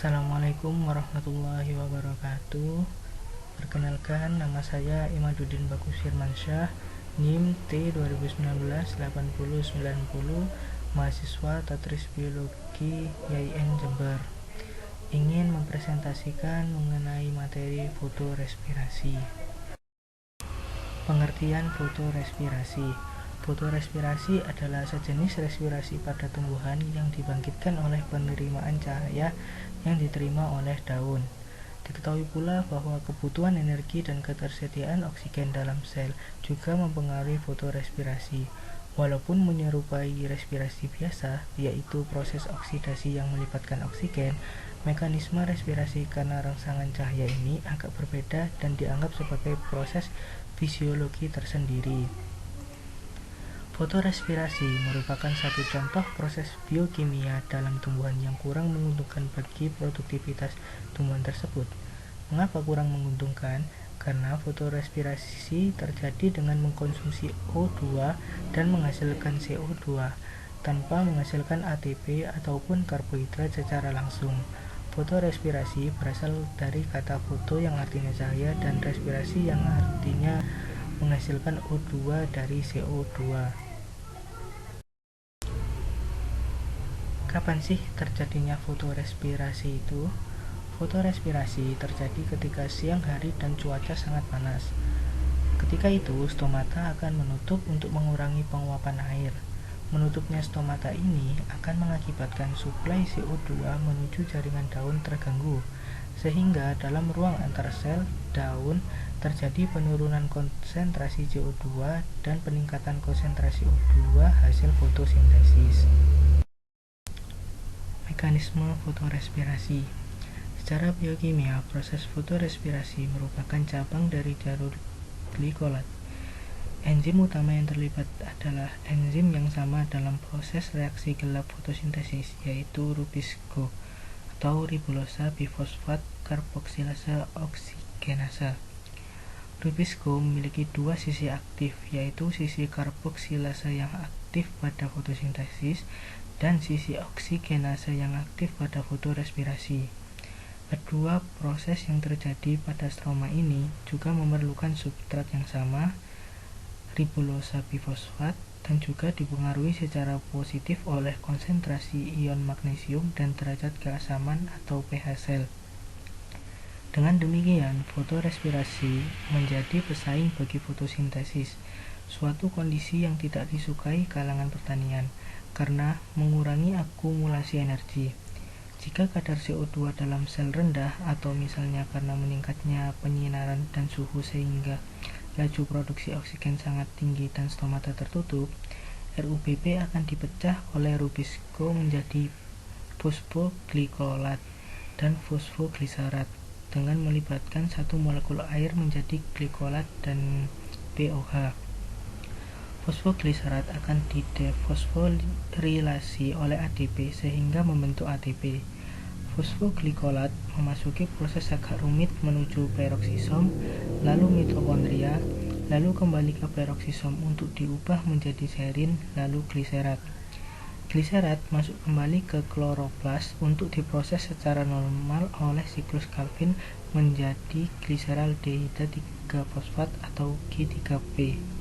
Assalamualaikum warahmatullahi wabarakatuh. Perkenalkan, nama saya Imaduddin Bagus Firmansyah, NIM T2019-8090, mahasiswa Tatris Biologi YIN Jember. Ingin mempresentasikan mengenai materi fotorespirasi. Pengertian fotorespirasi. Fotorespirasi adalah sejenis respirasi pada tumbuhan yang dibangkitkan oleh penerimaan cahaya yang diterima oleh daun. Diketahui pula bahwa kebutuhan energi dan ketersediaan oksigen dalam sel juga mempengaruhi fotorespirasi. Walaupun menyerupai respirasi biasa, yaitu proses oksidasi yang melibatkan oksigen, mekanisme respirasi karena rangsangan cahaya ini agak berbeda dan dianggap sebagai proses fisiologi tersendiri. Fotorespirasi merupakan satu contoh proses biokimia dalam tumbuhan yang kurang menguntungkan bagi produktivitas tumbuhan tersebut. Mengapa kurang menguntungkan? Karena fotorespirasi terjadi dengan mengkonsumsi O2 dan menghasilkan CO2 tanpa menghasilkan ATP ataupun karbohidrat secara langsung. Fotorespirasi berasal dari kata foto yang artinya cahaya dan respirasi yang artinya menghasilkan O2 dari CO2. Kapan sih terjadinya fotorespirasi itu? Fotorespirasi terjadi ketika siang hari dan cuaca sangat panas. Ketika itu, stomata akan menutup untuk mengurangi penguapan air. Menutupnya stomata ini akan mengakibatkan suplai CO2 menuju jaringan daun terganggu, sehingga dalam ruang antar sel daun terjadi penurunan konsentrasi CO2 dan peningkatan konsentrasi O2 hasil fotosintesis. Mekanisme fotorespirasi. Secara biokimia, proses fotorespirasi merupakan cabang dari jalur glikolat. Enzim utama yang terlibat adalah enzim yang sama dalam proses reaksi gelap fotosintesis, yaitu rubisco atau ribulosa bifosfat karboksilase oksigenasa. Rubisco memiliki dua sisi aktif, yaitu sisi karboksilase yang aktif pada fotosintesis dan sisi oksigenase yang aktif pada fotorespirasi. Kedua proses yang terjadi pada stroma ini juga memerlukan substrat yang sama, ribulosa bifosfat, dan juga dipengaruhi secara positif oleh konsentrasi ion magnesium dan derajat keasaman atau pH sel. Dengan demikian, fotorespirasi menjadi pesaing bagi fotosintesis, suatu kondisi yang tidak disukai kalangan pertanian karena mengurangi akumulasi energi. Jika kadar CO2 dalam sel rendah atau misalnya karena meningkatnya penyinaran dan suhu sehingga laju produksi oksigen sangat tinggi dan stomata tertutup, RUBB akan dipecah oleh rubisco menjadi fosfoglikolat dan fosfogliserat dengan melibatkan satu molekul air menjadi glikolat dan POH. Fosfogliserat akan didefosforilasi oleh ADP sehingga membentuk ATP. Fosfoglikolat memasuki proses agak rumit menuju peroksisom, lalu mitokondria, lalu kembali ke peroksisom untuk diubah menjadi serin, lalu gliserat. Gliserat masuk kembali ke kloroplas untuk diproses secara normal oleh siklus Calvin menjadi gliseraldehida 3-fosfat atau G3P.